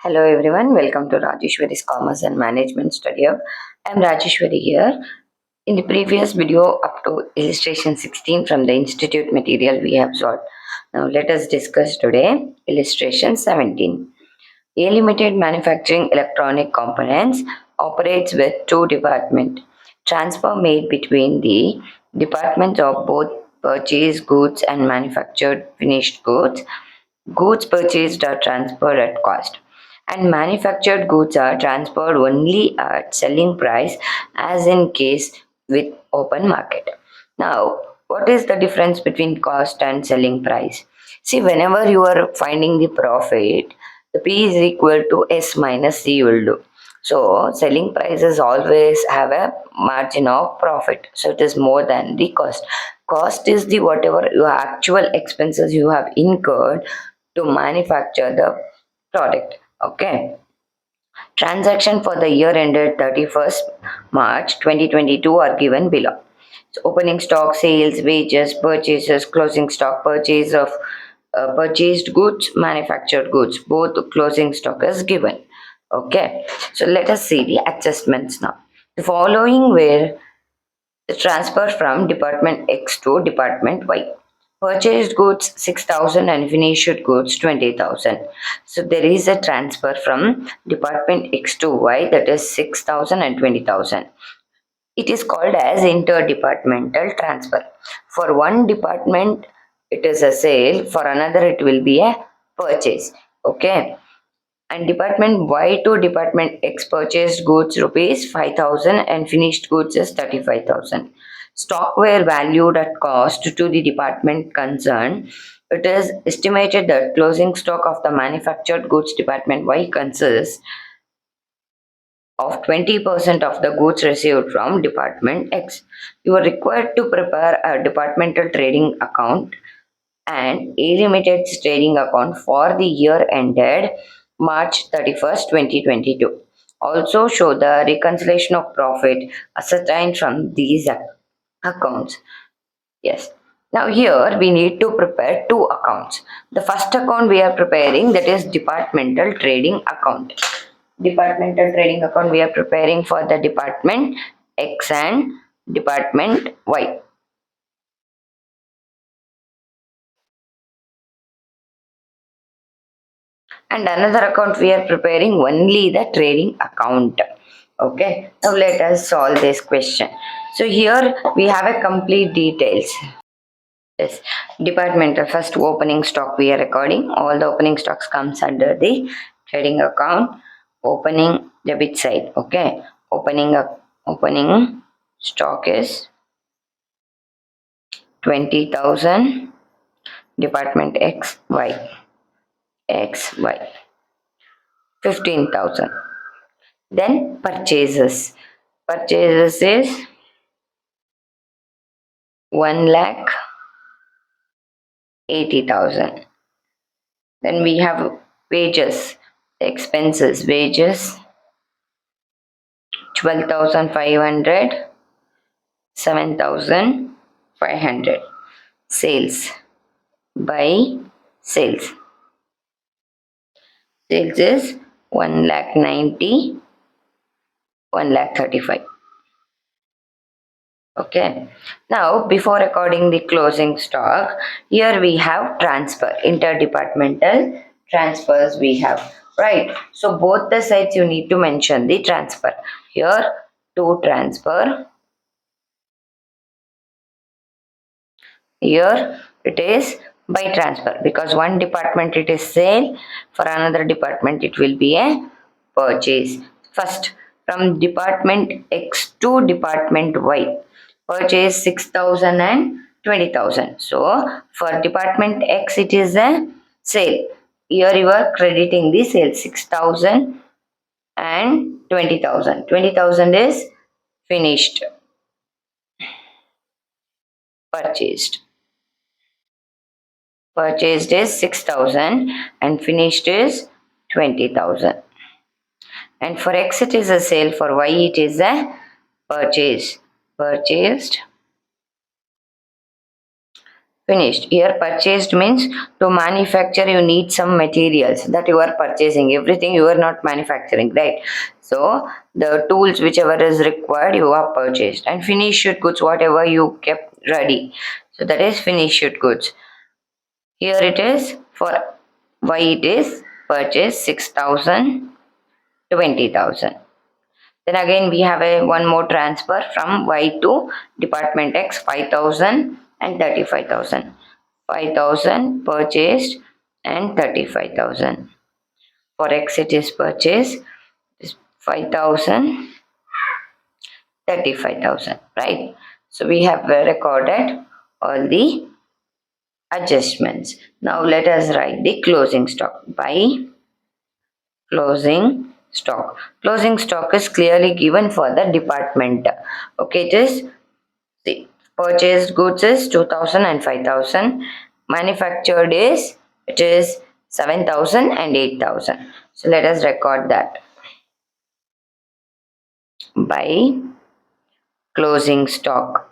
Hello everyone, welcome to Rajeshwari's Commerce and Management Study Hub. I am Rajeshwari here. In the previous video up to illustration 16 from the institute material we have solved. Now let us discuss today illustration 17. A limited manufacturing electronic components operates with two departments. Transfer made between the departments of both purchased goods and manufactured finished goods. Goods purchased are transferred at cost, and manufactured goods are transferred only at selling price, as in case with open market. Now, what is the difference between cost and selling price? See, whenever you are finding the profit, the P is equal to S minus C will do. So, selling prices always have a margin of profit. So, it is more than the cost. Cost is the whatever your actual expenses you have incurred to manufacture the product. Okay. Transaction for the year ended 31st March 2022 are given below. So opening stock, sales, wages, purchases, closing stock, purchase of purchased goods, manufactured goods, both closing stock is given. Okay, so let us see the adjustments now. The following were the transfer from Department X to Department Y. Purchased goods 6,000 and finished goods 20,000. So there is a transfer from Department X to Y, that is 6,000 and 20,000. It is called as interdepartmental transfer. For one department it is a sale, for another it will be a purchase. Okay, and Department Y to Department X purchased goods rupees 5,000 and finished goods is 35,000. Stock were valued at cost to the department concerned. It is estimated that closing stock of the manufactured goods Department Y consists of 20% of the goods received from Department X. You are required to prepare a departmental trading account and A Limited trading account for the year ended March 31st, 2022. Also show the reconciliation of profit ascertained from these accounts. Yes. Now here we need to prepare two accounts. The first account we are preparing, that is departmental trading account. Departmental trading account we are preparing for the Department X and Department Y. And another account we are preparing only the trading account. Okay, now let us solve this question. So here we have a complete details. Yes, departmental first opening stock we are recording. All the opening stocks comes under the trading account. Opening debit side. Okay, opening stock is 20,000. Department XY 15,000. Then purchases is 1,80,000. Then we have wages, expenses, wages 12,500, 7,500. Sales, by sales is 1,90,000, 1,35,000. Okay, now before recording the closing stock, here we have transfer, interdepartmental transfers we have, right? So both the sides you need to mention the transfer. Here to transfer, here it is by transfer, because one department it is sale, for another department it will be a purchase. First, from Department X to Department Y, purchase 6,000 and 20,000. So for Department X it is a sale. Here you are crediting the sale 6,000 and 20,000. 20,000 is finished, purchased. Purchased is 6,000 and finished is 20,000. And for X it is a sale, for Y it is a purchase. Purchased Finished. Here purchased means to manufacture you need some materials that you are purchasing. Everything you are not manufacturing, right? So the tools whichever is required you are purchased. And finished goods whatever you kept ready. So that is finished goods. Here it is for why it is purchased 6,000, 20,000. Then again we have a one more transfer from Y to Department X 5,000 and 35,000. 5,000 purchased and 35,000. For X it is purchased is 5,000, 35,000, right? So we have recorded all the adjustments. Now let us write the closing stock. By closing stock. Closing stock is clearly given for the department. Okay, it is the purchased goods is 2,000 and 5,000. Manufactured is it is 7,000 and 8,000. So let us record that. By closing stock.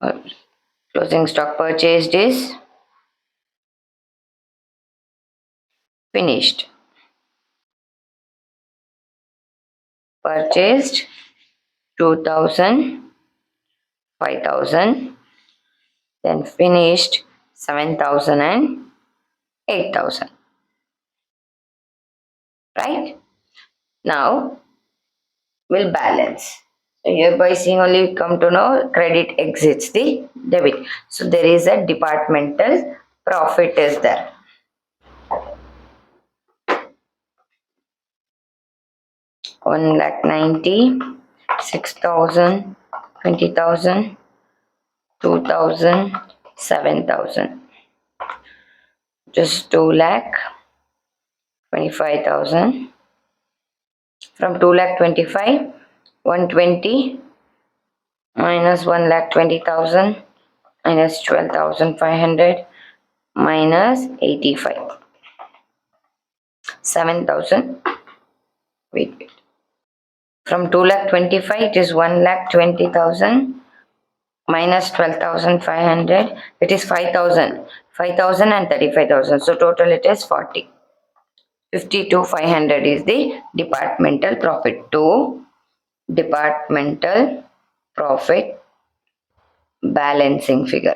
Uh, Closing stock purchased is finished. Purchased 2,000, 5,000. Then finished 7,000 and 8,000. Right? Now we'll balance. So here by seeing only we come to know credit exits the debit. So there is a departmental profit is there. 1,90,000, 6,000, 20,000, 2,000, 7,000. Just 2,25,000. From 2,25,000, 120 minus 1,20,000 minus 12,500 minus 85. 7,000. Wait. From 2,25,000 it is 1,20,000 minus 12,500. It is 5,000. 5,000 and 35,000. So total it is 40. 52,500 is the departmental profit. To departmental profit balancing figure.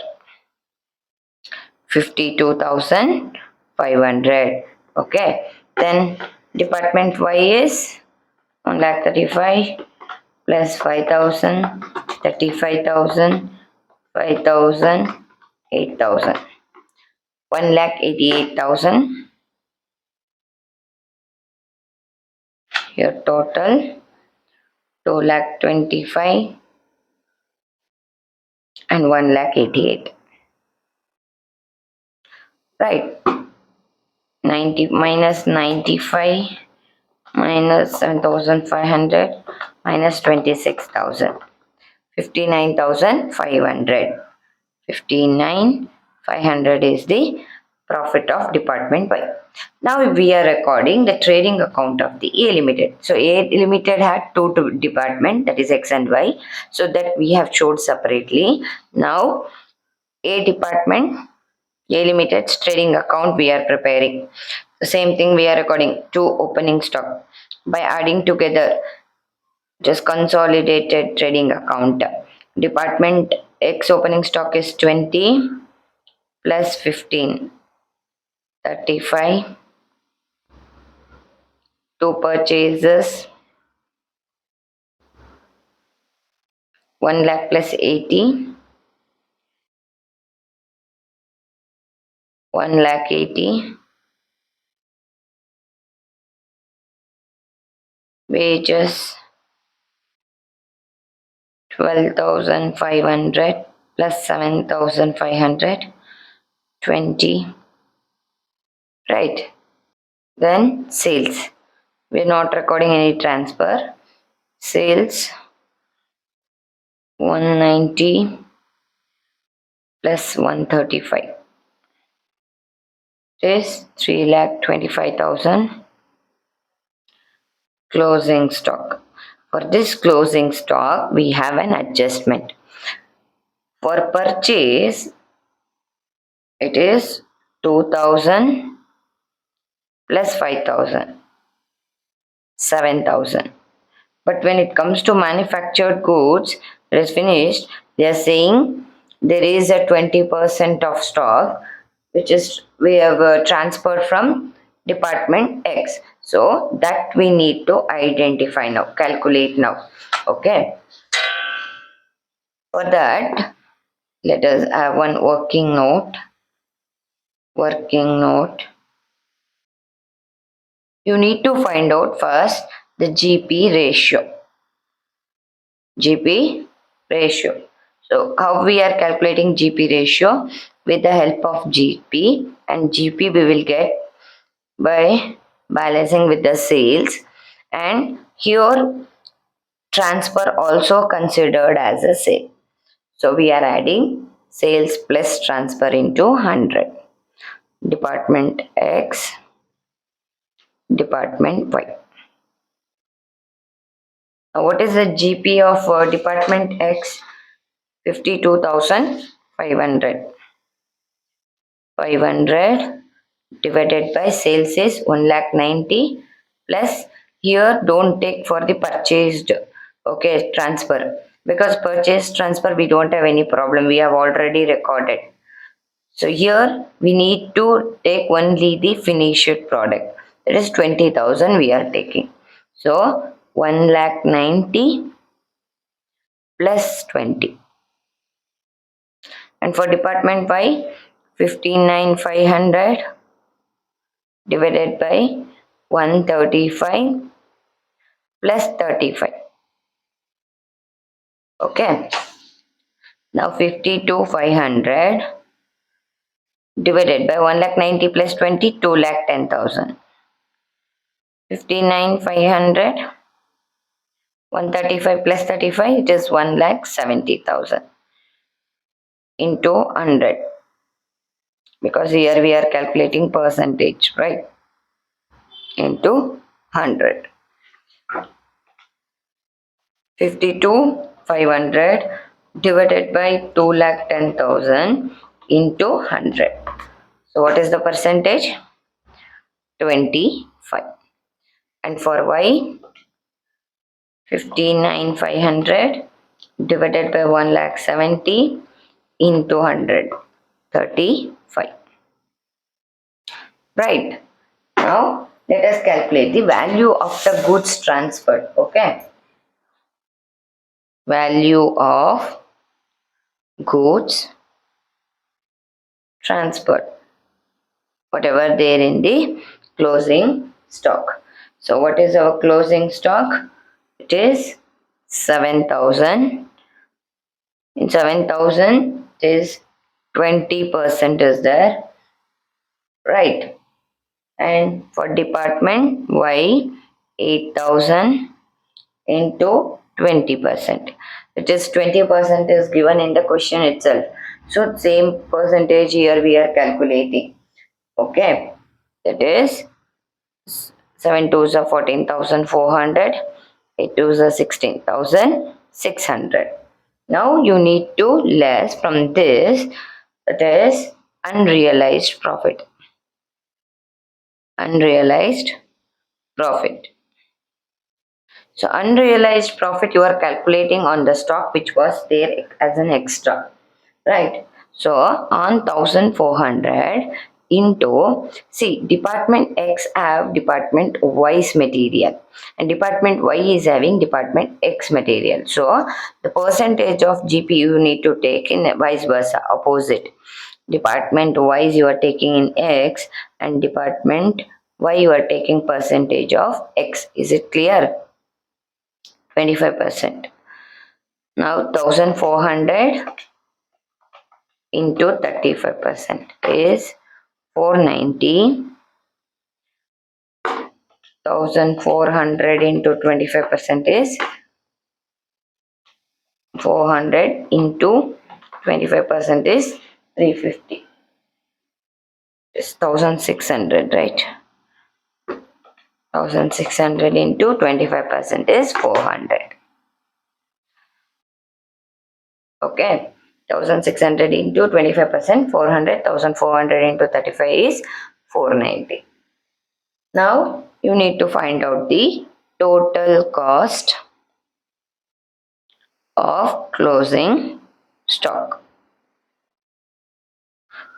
52,500. Okay. Then department Y is 1,35,000 plus 5,000, 35,000, 5,000, 8,000. 1,88,000. Your total 2,25,000 and 1,88,000. Right. 90 minus 95 minus 7,500 minus 26,000. 59,500. 59,500 is the profit of department Y. Now we are recording the trading account of the A Limited. So A Limited had two department, that is X and Y. So that we have showed separately. Now A department, A Limited's trading account we are preparing. The same thing we are recording two opening stock. By adding together just consolidated trading account. Department X opening stock is 20 plus 15, 35. Two purchases, 1 lakh plus 80, 1,80,000. Wages 12,500 plus 7,500, 20. Right. Then sales. We're not recording any transfer. Sales 190 plus 135 is 3,25,000. Closing stock. For this closing stock, we have an adjustment. For purchase, it is 2000 plus 5000, 7000. But when it comes to manufactured goods, it is finished, they are saying there is a 20% of stock which is we have transferred from department X. So that we need to identify now, calculate now. Okay. For that, let us have one working note. Working note. You need to find out first the GP ratio. GP ratio. So how we are calculating GP ratio? With the help of GP, and GP we will get by balancing with the sales, and here transfer also considered as a sale. So we are adding sales plus transfer into 100. Department X, Department Y. Now what is the GP of Department X? 52,500. 500 divided by sales is 1,90,000 plus here don't take for the purchased, okay, transfer, because purchase transfer we don't have any problem, we have already recorded. So here we need to take only the finished product, that is 20,000 we are taking. So 1,90,000 plus 20. And for department Y, 59,500 divided by 135 plus 35. Okay. Now 52,500 divided by 1,90,000 plus 20, 2,10,000. 59,500, 135 plus 35, it is 1,70,000 into 100. Because here we are calculating percentage, right? Into 100. 52,500 divided by 2,10,000 into 100. So what is the percentage? 25. And for Y, 59,500 divided by 1,70,000 into 100. 35. Right. Now let us calculate the value of the goods transferred. Okay. Value of goods transferred, whatever there in the closing stock. So what is our closing stock? It is 7,000. In 7,000 is 20% is there, right? And for department Y, 8,000 into 20%. It is 20% is given in the question itself. So same percentage here we are calculating. Okay, that is 7 twos are 14,400, 8 twos are 16,600. Now you need to less from this, that is unrealized profit. Unrealized profit. So unrealized profit you are calculating on the stock which was there as an extra, right? So on 1,400 into, see, department X have department Y's material and department Y is having department X material. So the percentage of GP you need to take in vice versa, opposite. Department Y you are taking in X and department Y you are taking percentage of X. Is it clear? 25%. Now 1,400 into 35% is 490. 1,400 into 25% is 400 into 25% is 350. It's 1,600, right? 1,600 into 25% is 400. Okay. 1600 into 25%, 400. 1400 into 35 is 490. Now you need to find out the total cost of closing stock.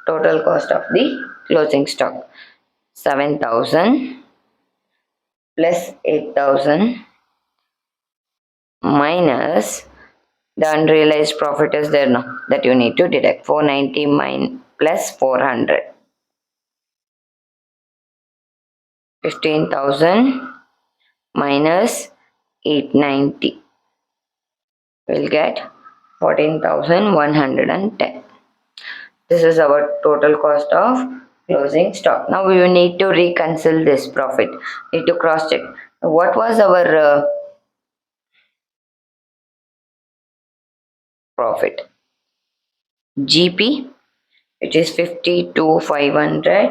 Total cost of the closing stock. 7,000 plus 8,000 minus the unrealized profit is there now that you need to deduct. 490 plus 400. 15,000 minus 890 will get 14,110. This is our total cost of closing stock. Now we need to reconcile this profit. Need to cross check. What was our profit? GP, which is 52,500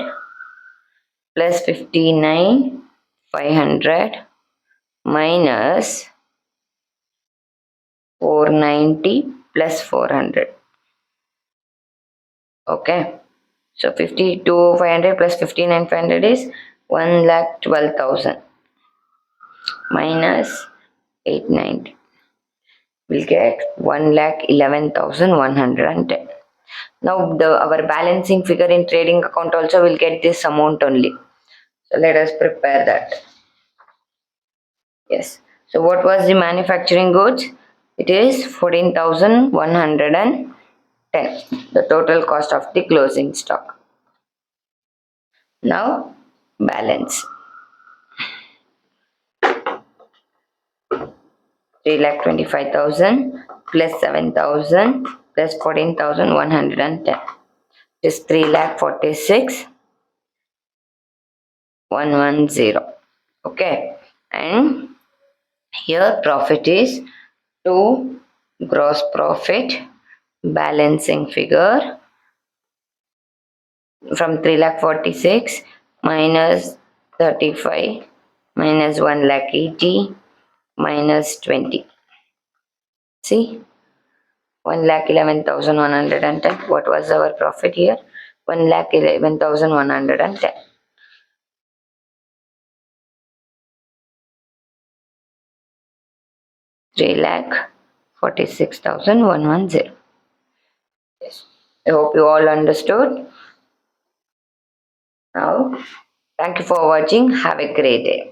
plus 59,500 minus 490 plus 400. Okay. So 52,500 plus 59,500 is 1,12,000 minus 890. We'll get 1,11,110. Now our balancing figure in trading account also will get this amount only. So let us prepare that. Yes. So what was the manufacturing goods? It is 14,110. The total cost of the closing stock. Now balance. 3,25,000 plus 7,000 plus 14,110. It is 3,46,110. Okay. And here profit is 2 gross profit balancing figure from 3,46,000 minus 35 minus 1,80,000 minus 20. See, 1,11,110. What was our profit here? 1,11,110. 3,46,110. Yes. I hope you all understood. Now, thank you for watching. Have a great day.